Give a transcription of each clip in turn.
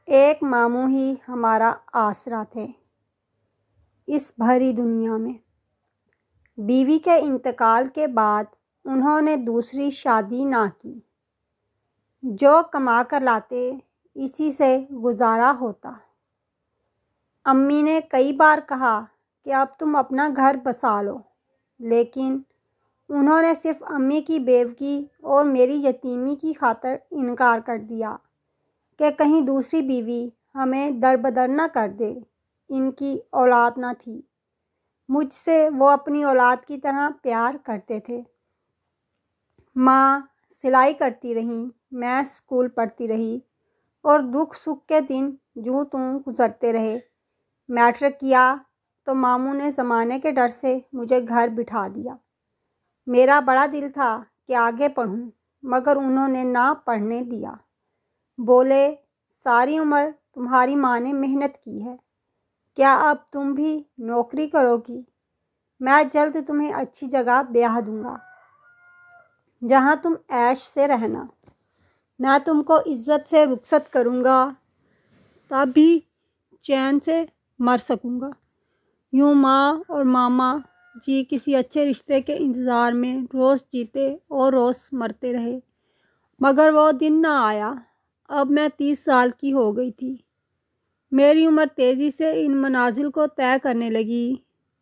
ایک ماموں ہی ہمارا آسرا تھے اس بھری دنیا میں۔ بیوی کے انتقال کے بعد انہوں نے دوسری شادی نہ کی۔ جو کما کر لاتے اسی سے گزارا ہوتا۔ امی نے کئی بار کہا کہ اب تم اپنا گھر بسا لو، لیکن انہوں نے صرف امی کی بیوگی اور میری یتیمی کی خاطر انکار کر دیا کہ کہیں دوسری بیوی ہمیں دربدر نہ کر دے۔ ان کی اولاد نہ تھی، مجھ سے وہ اپنی اولاد کی طرح پیار کرتے تھے۔ ماں سلائی کرتی رہیں، میں اسکول پڑھتی رہی اور دکھ سکھ کے دن جوں توں گزرتے رہے۔ میٹرک کیا تو ماموں نے زمانے کے ڈر سے مجھے گھر بٹھا دیا۔ میرا بڑا دل تھا کہ آگے پڑھوں، مگر انہوں نے نہ پڑھنے دیا۔ بولے، ساری عمر تمہاری ماں نے محنت کی ہے، کیا اب تم بھی نوکری کرو گی؟ میں جلد تمہیں اچھی جگہ بیاہ دوں گا جہاں تم عیش سے رہنا۔ میں تم کو عزت سے رخصت کروں گا، تب بھی چین سے مر سکوں گا۔ یوں ماں اور ماما جی کسی اچھے رشتے کے انتظار میں روز جیتے اور روز مرتے رہے، مگر وہ دن نہ آیا۔ اب میں 30 سال کی ہو گئی تھی۔ میری عمر تیزی سے ان منازل کو طے کرنے لگی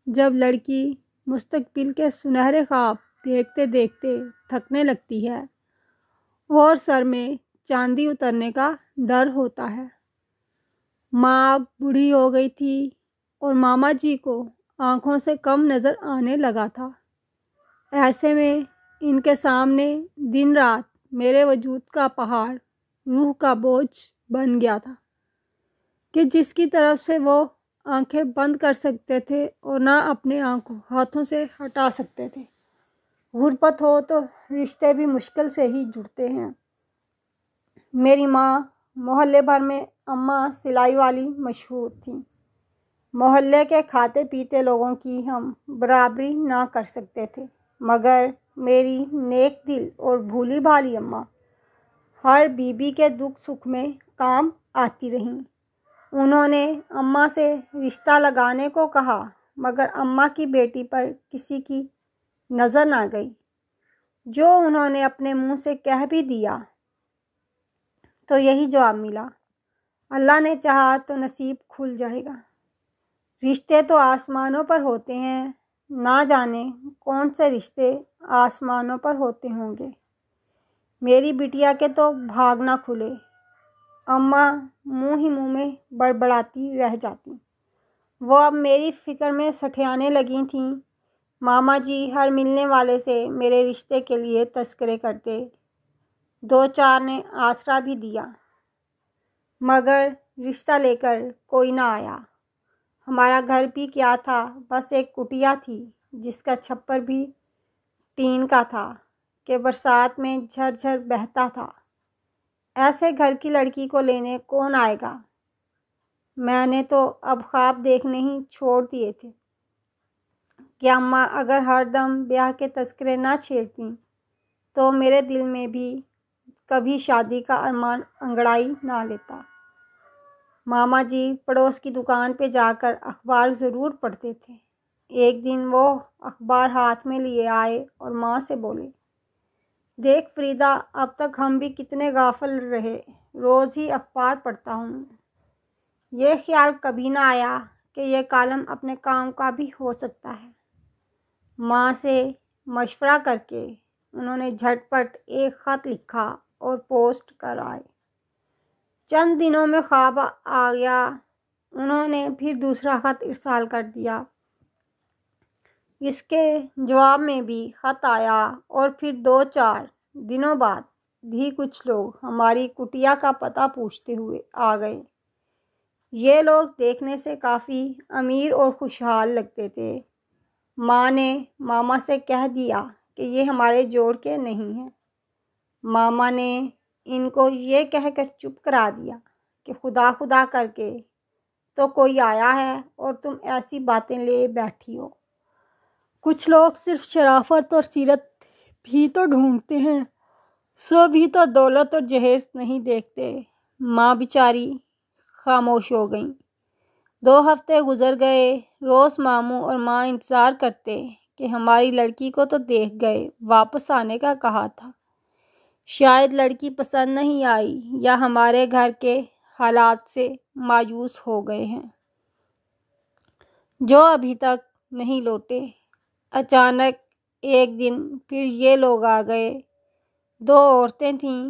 جب لڑکی مستقبل کے سنہرے خواب دیکھتے دیکھتے تھکنے لگتی ہے اور سر میں چاندی اترنے کا ڈر ہوتا ہے۔ ماں بوڑھی ہو گئی تھی اور ماما جی کو آنکھوں سے کم نظر آنے لگا تھا۔ ایسے میں ان کے سامنے دن رات میرے وجود کا پہاڑ روح کا بوجھ بن گیا تھا کہ جس کی طرف سے وہ آنکھیں بند کر سکتے تھے اور نہ اپنے ہاتھوں سے ہٹا سکتے تھے۔ غربت ہو تو رشتے بھی مشکل سے ہی جڑتے ہیں۔ میری ماں محلے بھر میں اماں سلائی والی مشہور تھیں۔ محلے کے کھاتے پیتے لوگوں کی ہم برابری نہ کر سکتے تھے، مگر میری نیک دل اور بھولی بھالی اماں ہر بیوی کے دکھ سکھ میں کام آتی رہیں۔ انہوں نے اماں سے رشتہ لگانے کو کہا، مگر اماں کی بیٹی پر کسی کی نظر نہ گئی۔ جو انہوں نے اپنے منہ سے کہہ بھی دیا تو یہی جواب ملا، اللہ نے چاہا تو نصیب کھل جائے گا۔ رشتے تو آسمانوں پر ہوتے ہیں، نہ جانے کون سے رشتے آسمانوں پر ہوتے ہوں گے۔ میری بٹیا کے تو بھاگ نہ کھلے۔ اماں منہ ہی منہ میں بڑبڑاتی رہ جاتی۔ وہ اب میری فکر میں سٹھیانے لگی تھیں۔ ماما جی ہر ملنے والے سے میرے رشتے کے لیے تذکرے کرتے۔ 2-4 نے آسرا بھی دیا، مگر رشتہ لے کر کوئی نہ آیا۔ ہمارا گھر بھی کیا تھا، بس ایک کٹیا تھی جس کا چھپر بھی ٹین کا تھا کہ برسات میں جھر جھر بہتا تھا۔ ایسے گھر کی لڑکی کو لینے کون آئے گا؟ میں نے تو اب خواب دیکھنے ہی چھوڑ دیے تھے کہ اماں اگر ہر دم بیاہ کے تذکرے نہ چھیڑتیں تو میرے دل میں بھی کبھی شادی کا ارمان انگڑائی نہ لیتا۔ ماما جی پڑوس کی دکان پہ جا کر اخبار ضرور پڑھتے تھے۔ ایک دن وہ اخبار ہاتھ میں لیے آئے اور ماں سے بولے، دیکھ فریدہ، اب تک ہم بھی کتنے غافل رہے، روز ہی اخبار پڑھتا ہوں۔ یہ خیال کبھی نہ آیا کہ یہ کالم اپنے کام کا بھی ہو سکتا ہے۔ ماں سے مشورہ کر کے انہوں نے جھٹ پٹ ایک خط لکھا اور پوسٹ کر آئے۔ چند دنوں میں خواب آ گیا۔ انہوں نے پھر دوسرا خط ارسال کر دیا۔ اس کے جواب میں بھی خط آیا اور پھر 2-4 دنوں بعد بھی کچھ لوگ ہماری کٹیا کا پتہ پوچھتے ہوئے آ گئے۔ یہ لوگ دیکھنے سے کافی امیر اور خوشحال لگتے تھے۔ ماں نے ماما سے کہہ دیا کہ یہ ہمارے جوڑ کے نہیں ہیں۔ ماما نے ان کو یہ کہہ کر چپ کرا دیا کہ خدا خدا کر کے تو کوئی آیا ہے اور تم ایسی باتیں لے بیٹھی ہو۔ کچھ لوگ صرف شرافت اور سیرت بھی تو ڈھونڈتے ہیں، سب ہی تو دولت اور جہیز نہیں دیکھتے۔ ماں بیچاری خاموش ہو گئیں۔ 2 ہفتے گزر گئے۔ روز ماموں اور ماں انتظار کرتے کہ ہماری لڑکی کو تو دیکھ گئے، واپس آنے کا کہا تھا۔ شاید لڑکی پسند نہیں آئی یا ہمارے گھر کے حالات سے مایوس ہو گئے ہیں، جو ابھی تک نہیں لوٹے۔ اچانک ایک دن پھر یہ لوگ آ گئے۔ 2 عورتیں تھیں،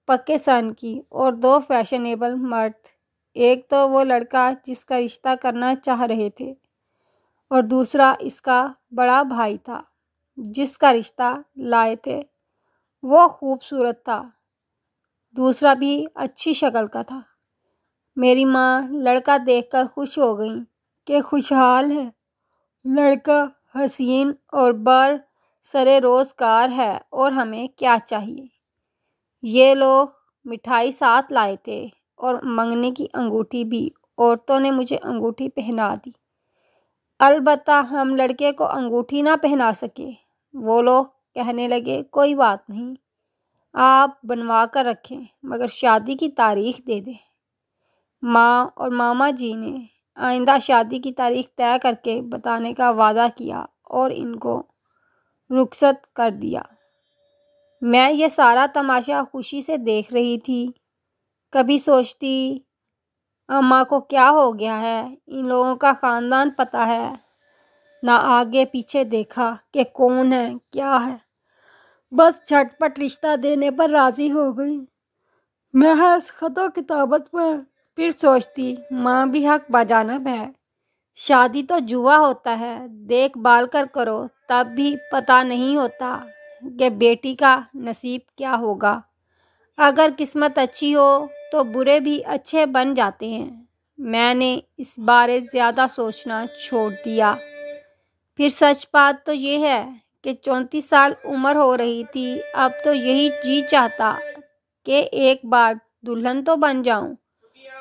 پکے سن کی، اور 2 فیشنیبل مرد۔ ایک تو وہ لڑکا جس کا رشتہ کرنا چاہ رہے تھے، اور دوسرا اس کا بڑا بھائی تھا جس کا رشتہ لائے تھے۔ وہ خوبصورت تھا، دوسرا بھی اچھی شکل کا تھا۔ میری ماں لڑکا دیکھ کر خوش ہو گئیں کہ خوشحال ہے، لڑکا حسین اور برسرِ روزگار ہے، اور ہمیں کیا چاہیے۔ یہ لوگ مٹھائی ساتھ لائے تھے اور منگنی کی انگوٹھی بھی۔ عورتوں نے مجھے انگوٹھی پہنا دی، البتہ ہم لڑکے کو انگوٹھی نہ پہنا سکے۔ وہ لوگ کہنے لگے، کوئی بات نہیں، آپ بنوا کر رکھیں، مگر شادی کی تاریخ دے دیں۔ ماں اور ماما جی نے آئندہ شادی کی تاریخ طے کر کے بتانے کا وعدہ کیا اور ان کو رخصت کر دیا۔ میں یہ سارا تماشا خوشی سے دیکھ رہی تھی۔ کبھی سوچتی، اماں کو کیا ہو گیا ہے، ان لوگوں کا خاندان پتہ ہے، نہ آگے پیچھے دیکھا کہ کون ہے کیا ہے، بس جھٹ پٹ رشتہ دینے پر راضی ہو گئی، محض خط و کتابت پر۔ پھر سوچتی، ماں بھی حق بجانب ہے، شادی تو جوا ہوتا ہے، دیکھ بھال کر کرو، تب بھی پتہ نہیں ہوتا کہ بیٹی کا نصیب کیا ہوگا۔ اگر قسمت اچھی ہو تو برے بھی اچھے بن جاتے ہیں۔ میں نے اس بارے زیادہ سوچنا چھوڑ دیا۔ پھر سچ بات تو یہ ہے کہ 34 سال عمر ہو رہی تھی، اب تو یہی جی چاہتا کہ ایک بار دلہن تو بن جاؤں،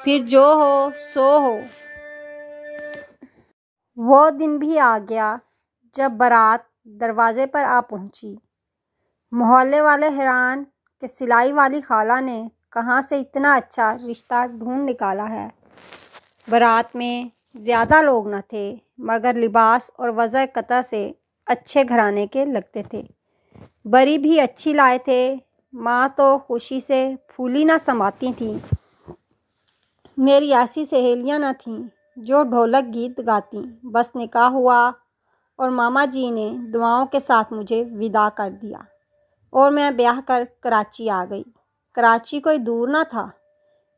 پھر جو ہو سو ہو۔ وہ دن بھی آ گیا جب بارات دروازے پر آ پہنچی۔ محلے والے حیران کہ سلائی والی خالہ نے کہاں سے اتنا اچھا رشتہ ڈھونڈ نکالا ہے۔ بارات میں زیادہ لوگ نہ تھے، مگر لباس اور وضع قطع سے اچھے گھرانے کے لگتے تھے۔ بری بھی اچھی لائے تھے۔ ماں تو خوشی سے پھولی نہ سماتی تھیں۔ میری ایسی سہیلیاں نہ تھیں جو ڈھولک گیت گاتیں۔ بس نکاح ہوا اور ماما جی نے دعاؤں کے ساتھ مجھے وداع کر دیا، اور میں بیاہ کر کراچی آ گئی۔ کراچی کوئی دور نہ تھا۔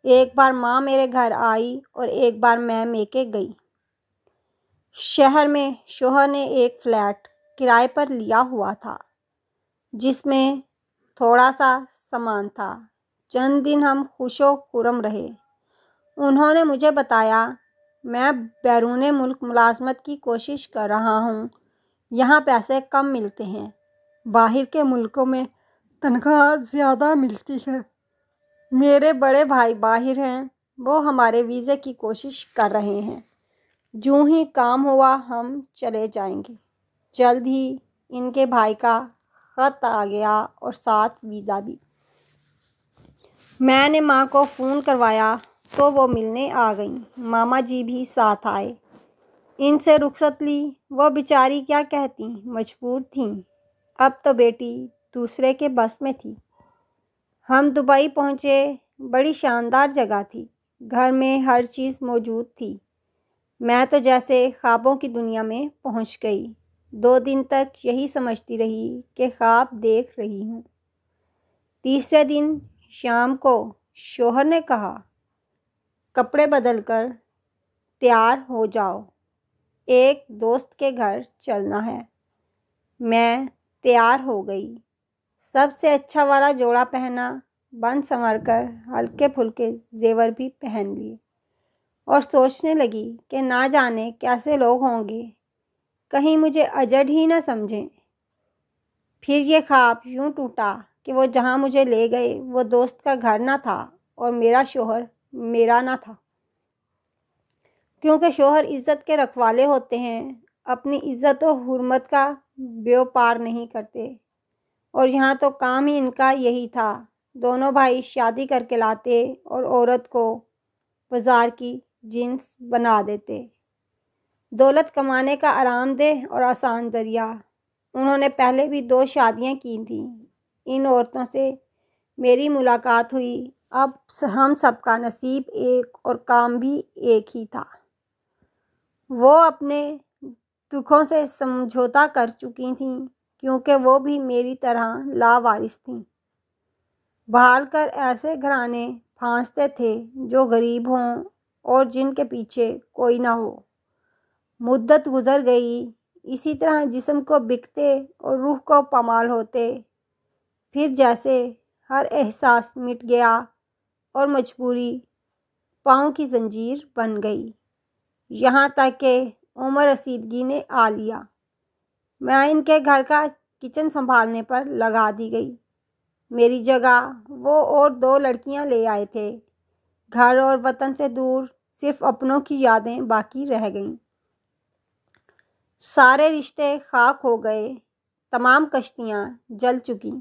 ایک بار ماں میرے گھر آئی اور ایک بار میں میکے گئی۔ شہر میں شوہر نے ایک فلیٹ کرائے پر لیا ہوا تھا جس میں تھوڑا سا سامان تھا۔ چند دن ہم خوش و خرم رہے۔ انہوں نے مجھے بتایا، میں بیرون ملک ملازمت کی کوشش کر رہا ہوں، یہاں پیسے کم ملتے ہیں، باہر کے ملکوں میں تنخواہ زیادہ ملتی ہے۔ میرے بڑے بھائی باہر ہیں، وہ ہمارے ویزے کی کوشش کر رہے ہیں، جوں ہی کام ہوا ہم چلے جائیں گے۔ جلد ہی ان کے بھائی کا خط آ گیا اور ساتھ ویزا بھی۔ میں نے ماں کو فون کروایا تو وہ ملنے آ گئیں۔ ماما جی بھی ساتھ آئے۔ ان سے رخصت لی۔ وہ بیچاری کیا کہتی، مجبور تھیں، اب تو بیٹی دوسرے کے بس میں تھی۔ ہم دبئی پہنچے۔ بڑی شاندار جگہ تھی، گھر میں ہر چیز موجود تھی۔ میں تو جیسے خوابوں کی دنیا میں پہنچ گئی۔ 2 دن تک یہی سمجھتی رہی کہ خواب دیکھ رہی ہوں۔ تیسرے دن شام کو شوہر نے کہا، کپڑے بدل کر تیار ہو جاؤ، ایک دوست کے گھر چلنا ہے۔ میں تیار ہو گئی۔ سب سے اچھا والا جوڑا پہنا، بن سنور کر ہلکے پھلکے زیور بھی پہن لیے، اور سوچنے لگی کہ نہ جانے کیسے لوگ ہوں گے، کہیں مجھے اجڑ ہی نہ سمجھیں۔ پھر یہ خواب یوں ٹوٹا کہ وہ جہاں مجھے لے گئے وہ دوست کا گھر نہ تھا اور میرا شوہر میرا نہ تھا، کیونکہ شوہر عزت کے رکھوالے ہوتے ہیں، اپنی عزت و حرمت کا بیوپار نہیں کرتے، اور یہاں تو کام ہی ان کا یہی تھا۔ دونوں بھائی شادی کر کے لاتے اور عورت کو بازار کی جنس بنا دیتے۔ دولت کمانے کا آرام دہ اور آسان ذریعہ۔ انہوں نے پہلے بھی 2 شادیاں کی تھیں۔ ان عورتوں سے میری ملاقات ہوئی۔ اب ہم سب کا نصیب ایک اور کام بھی ایک ہی تھا۔ وہ اپنے دکھوں سے سمجھوتا کر چکی تھیں کیونکہ وہ بھی میری طرح لاوارث تھیں۔ بحال کر ایسے گھرانے پھانستے تھے جو غریب ہوں اور جن کے پیچھے کوئی نہ ہو۔ مدت گزر گئی، اسی طرح جسم کو بکتے اور روح کو پامال ہوتے۔ پھر جیسے ہر احساس مٹ گیا اور مجبوری پاؤں کی زنجیر بن گئی، یہاں تک کہ عمر رسیدگی نے آ لیا۔ میں ان کے گھر کا کچن سنبھالنے پر لگا دی گئی۔ میری جگہ وہ اور 2 لڑکیاں لے آئے تھے۔ گھر اور وطن سے دور صرف اپنوں کی یادیں باقی رہ گئیں۔ سارے رشتے خاک ہو گئے، تمام کشتیاں جل چکیں۔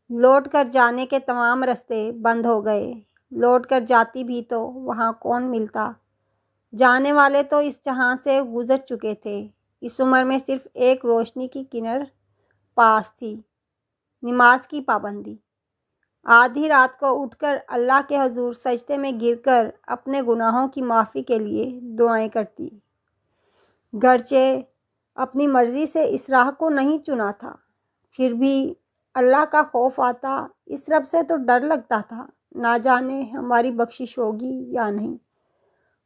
لوٹ کر جانے کے تمام راستے بند ہو گئے۔ لوٹ کر جاتی بھی تو وہاں کون ملتا؟ جانے والے تو اس جہاں سے گزر چکے تھے۔ اس عمر میں صرف ایک روشنی کی کنار پاس تھی، نماز کی پابندی۔ آدھی رات کو اٹھ کر اللہ کے حضور سجدے میں گر کر اپنے گناہوں کی معافی کے لیے دعائیں کرتی۔ گرچہ اپنی مرضی سے اس راہ کو نہیں چنا تھا، پھر بھی اللہ کا خوف آتا۔ اس رب سے تو ڈر لگتا تھا، نہ جانے ہماری بخشش ہوگی یا نہیں،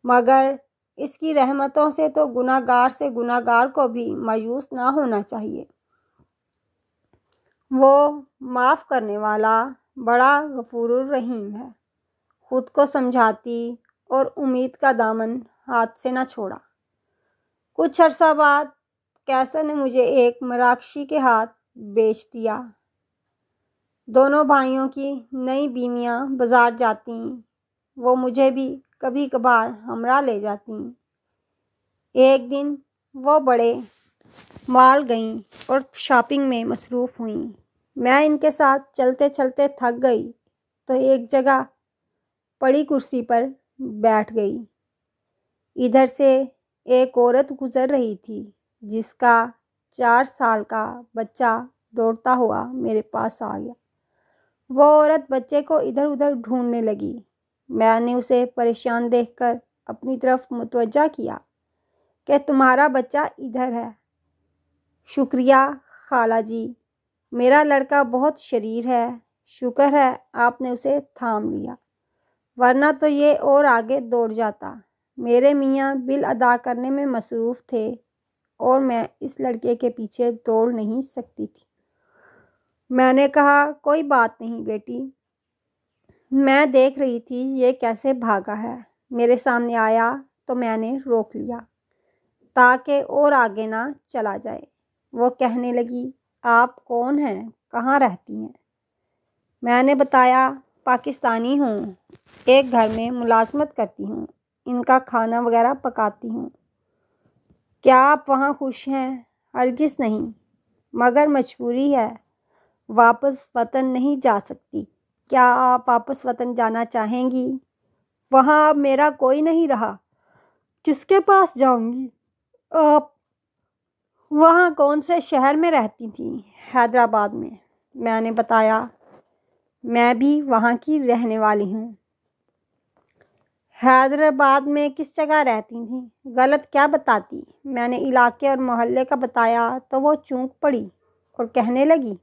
مگر اس کی رحمتوں سے تو گناہگار سے گناہگار کو بھی مایوس نہ ہونا چاہیے۔ وہ معاف کرنے والا بڑا غفور الرحیم ہے۔ خود کو سمجھاتی اور امید کا دامن ہاتھ سے نہ چھوڑا۔ کچھ عرصہ بعد کیسر نے مجھے ایک مراکشی کے ہاتھ بیچ دیا۔ دونوں بھائیوں کی نئی بیویاں بازار جاتیں، وہ مجھے بھی کبھی کبھار ہمراہ لے جاتیں۔ ایک دن وہ بڑے مال گئیں اور شاپنگ میں مصروف ہوئیں۔ میں ان کے ساتھ چلتے چلتے تھک گئی تو ایک جگہ پڑی کرسی پر بیٹھ گئی۔ ادھر سے ایک عورت گزر رہی تھی جس کا 4 سال کا بچہ دوڑتا ہوا میرے پاس آ گیا۔ وہ عورت بچے کو ادھر ادھر ڈھونڈنے لگی۔ میں نے اسے پریشان دیکھ کر اپنی طرف متوجہ کیا کہ تمہارا بچہ ادھر ہے۔ شکریہ خالہ جی، میرا لڑکا بہت شریر ہے، شکر ہے آپ نے اسے تھام لیا، ورنہ تو یہ اور آگے دوڑ جاتا۔ میرے میاں بل ادا کرنے میں مصروف تھے اور میں اس لڑکے کے پیچھے دوڑ نہیں سکتی تھی۔ میں نے کہا کوئی بات نہیں بیٹی، میں دیکھ رہی تھی یہ کیسے بھاگا ہے۔ میرے سامنے آیا تو میں نے روک لیا تاکہ اور آگے نہ چلا جائے۔ وہ کہنے لگی آپ کون ہیں، کہاں رہتی ہیں؟ میں نے بتایا پاکستانی ہوں، ایک گھر میں ملازمت کرتی ہوں، ان کا کھانا وغیرہ پکاتی ہوں۔ کیا آپ وہاں خوش ہیں؟ ہرگز نہیں، مگر مجبوری ہے، واپس وطن نہیں جا سکتی۔ کیا آپ واپس وطن جانا چاہیں گی؟ وہاں اب میرا کوئی نہیں رہا، کس کے پاس جاؤں گی؟ آپ وہاں کون سے شہر میں رہتی تھیں؟ حیدرآباد میں۔ میں نے بتایا میں بھی وہاں کی رہنے والی ہوں۔ حیدرآباد میں کس جگہ رہتی تھیں؟ غلط کیا بتاتی؟ میں نے علاقے اور محلے کا بتایا تو وہ چونک پڑی اور کہنے لگی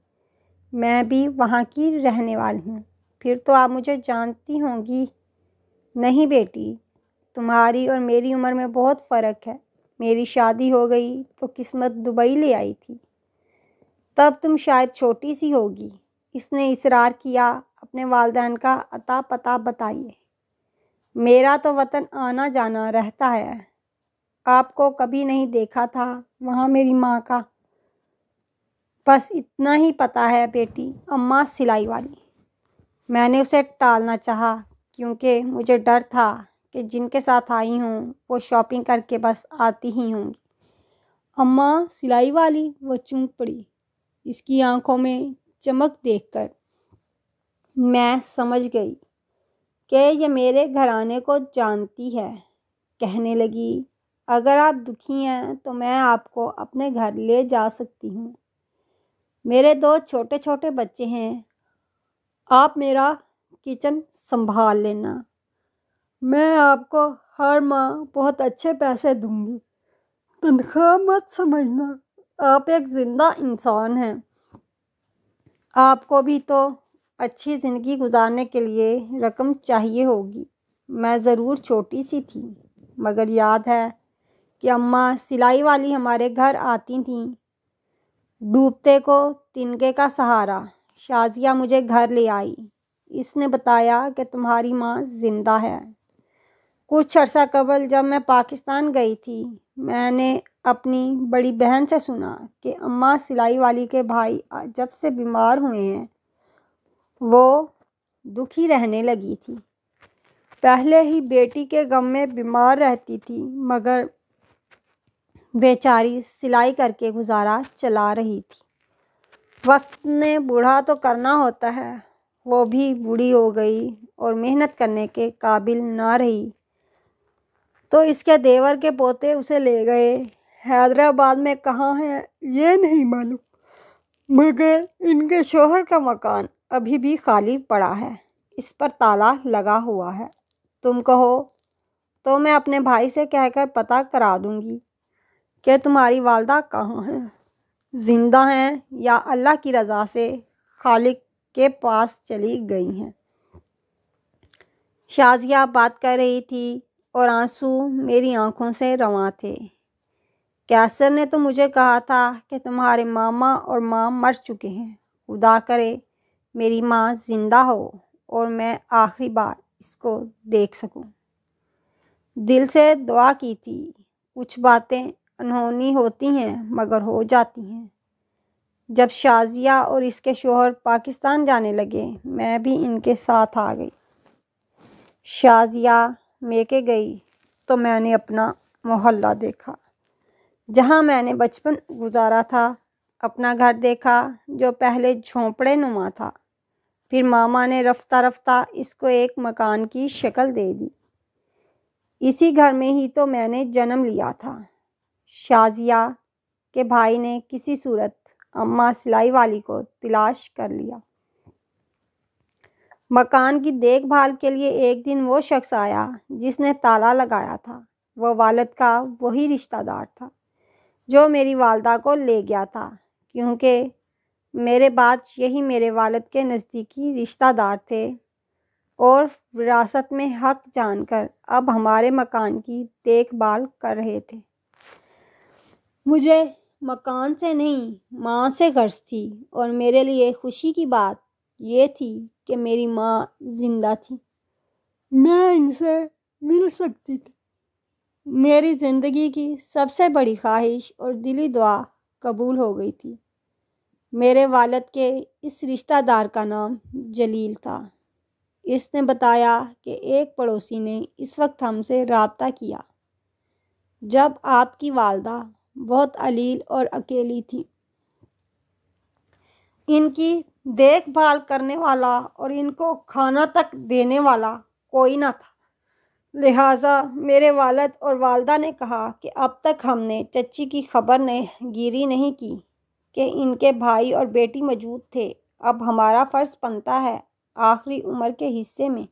میں بھی وہاں کی رہنے والی ہوں۔ پھر تو آپ مجھے جانتی ہوں گی۔ نہیں بیٹی، تمہاری اور میری عمر میں بہت فرق ہے۔ میری شادی ہو گئی تو قسمت دبئی لے آئی تھی، تب تم شاید چھوٹی سی ہوگی۔ اس نے اصرار کیا اپنے والدین کا اتا پتہ بتائیے۔ میرا تو وطن آنا جانا رہتا ہے، آپ کو کبھی نہیں دیکھا تھا وہاں میری ماں کا۔ بس اتنا ہی پتہ ہے بیٹی، اماں سلائی والی۔ میں نے اسے ٹالنا چاہا کیونکہ مجھے ڈر تھا کہ جن کے ساتھ آئی ہوں وہ شاپنگ کر کے بس آتی ہی ہوں گی۔ اماں سلائی والی؟ وہ چونک پڑی۔ اس کی آنکھوں میں چمک دیکھ کر میں سمجھ گئی کہ یہ میرے گھرانے کو جانتی ہے۔ کہنے لگی، اگر آپ دکھی ہیں تو میں آپ کو اپنے گھر لے جا سکتی ہوں۔ میرے 2 چھوٹے چھوٹے بچے ہیں، آپ میرا کچن سنبھال لینا۔ میں آپ کو ہر ماہ بہت اچھے پیسے دوں گی، تنخواہ مت سمجھنا، آپ ایک زندہ انسان ہیں، آپ کو بھی تو اچھی زندگی گزارنے کے لیے رقم چاہیے ہوگی۔ میں ضرور چھوٹی سی تھی، مگر یاد ہے کہ اماں سلائی والی ہمارے گھر آتی تھیں، ڈوبتے کو تنکے کا سہارا۔ شازیہ مجھے گھر لے آئی۔ اس نے بتایا کہ تمہاری ماں زندہ ہے۔ کچھ عرصہ قبل جب میں پاکستان گئی تھی، میں نے اپنی بڑی بہن سے سنا کہ اماں سلائی والی کے بھائی جب سے بیمار ہوئے ہیں وہ دکھی رہنے لگی تھی۔ پہلے ہی بیٹی کے غم میں بیمار رہتی تھی، مگر بیچاری سلائی کر کے گزارا چلا رہی تھی۔ وقت نے بوڑھا تو کرنا ہوتا ہے، وہ بھی بوڑھی ہو گئی اور محنت کرنے کے قابل نہ رہی، تو اس کے دیور کے پوتے اسے لے گئے۔ حیدرآباد میں کہاں ہے یہ نہیں معلوم، مگر ان کے شوہر کا مکان ابھی بھی خالی پڑا ہے، اس پر تالا لگا ہوا ہے۔ تم کہو تو میں اپنے بھائی سے کہہ کر پتہ کرا دوں گی کہ تمہاری والدہ کہاں ہیں، زندہ ہیں یا اللہ کی رضا سے خالق کے پاس چلی گئی ہیں۔ شازیہ بات کر رہی تھی اور آنسو میری آنکھوں سے رواں تھے۔ قیصر نے تو مجھے کہا تھا کہ تمہارے ماما اور ماں مر چکے ہیں، خدا کرے میری ماں زندہ ہو اور میں آخری بار اس کو دیکھ سکوں۔ دل سے دعا کی تھی۔ کچھ باتیں انہونی ہوتی ہیں مگر ہو جاتی ہیں۔ جب شازیہ اور اس کے شوہر پاکستان جانے لگے، میں بھی ان کے ساتھ آ گئی۔ شازیہ میکے گئی تو میں نے اپنا محلہ دیکھا جہاں میں نے بچپن گزارا تھا، اپنا گھر دیکھا جو پہلے جھونپڑے نما تھا، پھر ماما نے رفتہ رفتہ اس کو ایک مکان کی شکل دے دی۔ اسی گھر میں ہی تو میں نے جنم لیا تھا۔ شازیہ کے بھائی نے کسی صورت اماں سلائی والی کو تلاش کر لیا۔ مکان کی دیکھ بھال کے لیے ایک دن وہ شخص آیا جس نے تالا لگایا تھا۔ وہ والد کا وہی رشتہ دار تھا جو میری والدہ کو لے گیا تھا، کیونکہ میرے بعد یہی میرے والد کے نزدیکی رشتہ دار تھے اور وراثت میں حق جان کر اب ہمارے مکان کی دیکھ بھال کر رہے تھے۔ مجھے مکان سے نہیں، ماں سے غرض تھی، اور میرے لیے خوشی کی بات یہ تھی کہ میری ماں زندہ تھی، میں ان سے مل سکتی تھی۔ میری زندگی کی سب سے بڑی خواہش اور دلی دعا قبول ہو گئی تھی۔ میرے والد کے اس رشتہ دار کا نام جلیل تھا۔ اس نے بتایا کہ ایک پڑوسی نے اس وقت ہم سے رابطہ کیا جب آپ کی والدہ بہت علیل اور اکیلی تھی۔ ان کی دیکھ بھال کرنے والا اور ان کو کھانا تک دینے والا کوئی نہ تھا، لہٰذا میرے والد اور والدہ نے کہا کہ اب تک ہم نے چچی کی خبر گیری نہیں کی کہ ان کے بھائی اور بیٹی موجود تھے، اب ہمارا فرض بنتا ہے آخری عمر کے حصے میں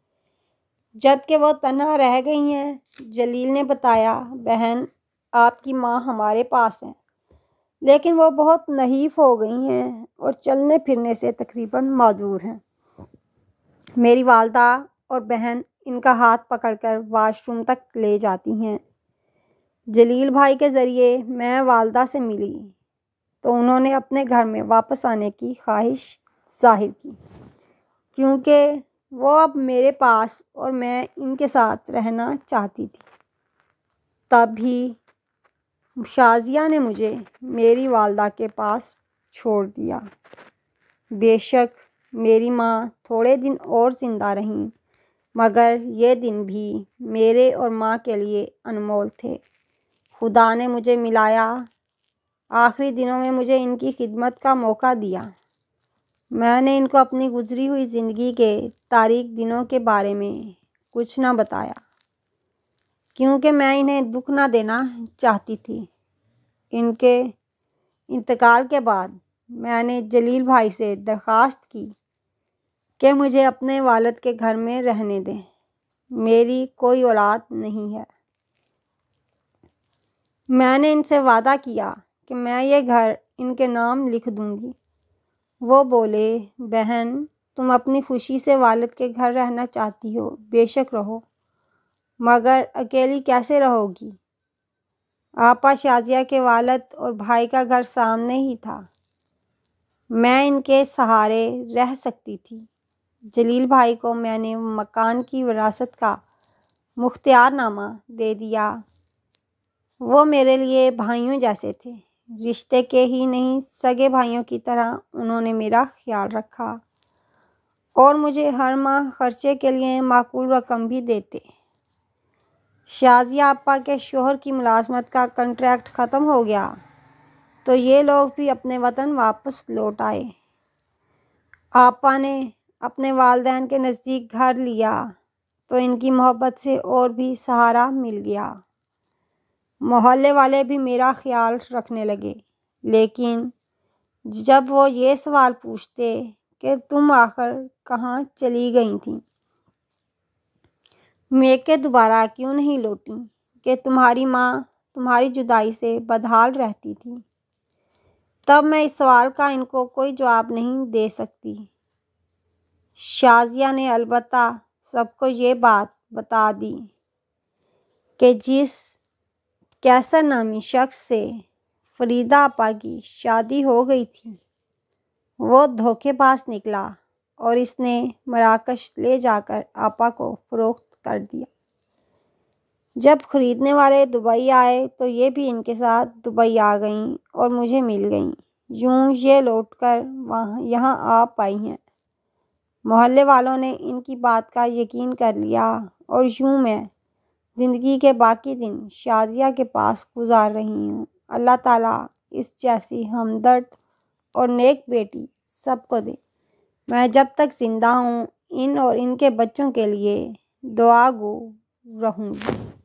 جب کہ وہ تنہا رہ گئی ہیں۔ جلیل نے بتایا، بہن آپ کی ماں ہمارے پاس ہیں، لیکن وہ بہت نحیف ہو گئی ہیں اور چلنے پھرنے سے تقریباً معذور ہیں۔ میری والدہ اور بہن ان کا ہاتھ پکڑ کر واش روم تک لے جاتی ہیں۔ جلیل بھائی کے ذریعے میں والدہ سے ملی تو انہوں نے اپنے گھر میں واپس آنے کی خواہش ظاہر کی، کیونکہ وہ اب میرے پاس اور میں ان کے ساتھ رہنا چاہتی تھی۔ تب ہی شازیہ نے مجھے میری والدہ کے پاس چھوڑ دیا۔ بے شک میری ماں تھوڑے دن اور زندہ رہیں، مگر یہ دن بھی میرے اور ماں کے لیے انمول تھے۔ خدا نے مجھے ملایا، آخری دنوں میں مجھے ان کی خدمت کا موقع دیا۔ میں نے ان کو اپنی گزری ہوئی زندگی کے تاریک دنوں کے بارے میں کچھ نہ بتایا، کیونکہ میں انہیں دکھ نہ دینا چاہتی تھی۔ ان کے انتقال کے بعد میں نے جلیل بھائی سے درخواست کی کہ مجھے اپنے والد کے گھر میں رہنے دیں۔ میری کوئی اولاد نہیں ہے۔ میں نے ان سے وعدہ کیا کہ میں یہ گھر ان کے نام لکھ دوں گی۔ وہ بولے، بہن، تم اپنی خوشی سے والد کے گھر رہنا چاہتی ہو، بے شک رہو، مگر اکیلی کیسے رہو گی؟ آپا شازیہ کے والد اور بھائی کا گھر سامنے ہی تھا، میں ان کے سہارے رہ سکتی تھی۔ جلیل بھائی کو میں نے مکان کی وراثت کا مختار نامہ دے دیا۔ وہ میرے لیے بھائیوں جیسے تھے، رشتے کے ہی نہیں سگے بھائیوں کی طرح انہوں نے میرا خیال رکھا اور مجھے ہر ماہ خرچے کے لیے معقول رقم بھی دیتے۔ شازیہ آپا کے شوہر کی ملازمت کا کنٹریکٹ ختم ہو گیا تو یہ لوگ بھی اپنے وطن واپس لوٹ آئے۔ آپا نے اپنے والدین کے نزدیک گھر لیا تو ان کی محبت سے اور بھی سہارا مل گیا۔ محلے والے بھی میرا خیال رکھنے لگے، لیکن جب وہ یہ سوال پوچھتے کہ تم آخر کہاں چلی گئی تھیں، میں کہ دوبارہ کیوں نہیں لوٹیں، کہ تمہاری ماں تمہاری جدائی سے بدحال رہتی تھی، تب میں اس سوال کا ان کو کوئی جواب نہیں دے سکتی۔ شازیہ نے البتہ سب کو یہ بات بتا دی کہ جس کیسر نامی شخص سے فریدہ آپا کی شادی ہو گئی تھی وہ دھوکے باز نکلا اور اس نے مراکش لے جا کر آپا کو فروخت کر دیا۔ جب خریدنے والے دبئی آئے تو یہ بھی ان کے ساتھ دبئی آ گئیں اور مجھے مل گئیں۔ یوں یہ لوٹ کر یہاں آ پائی ہیں۔ محلے والوں نے ان کی بات کا یقین کر لیا اور یوں میں زندگی کے باقی دن شازیہ کے پاس گزار رہی ہوں۔ اللہ تعالیٰ اس جیسی ہمدرد اور نیک بیٹی سب کو دے۔ میں جب تک زندہ ہوں ان اور ان کے بچوں کے لیے دعا گو رہوں گی۔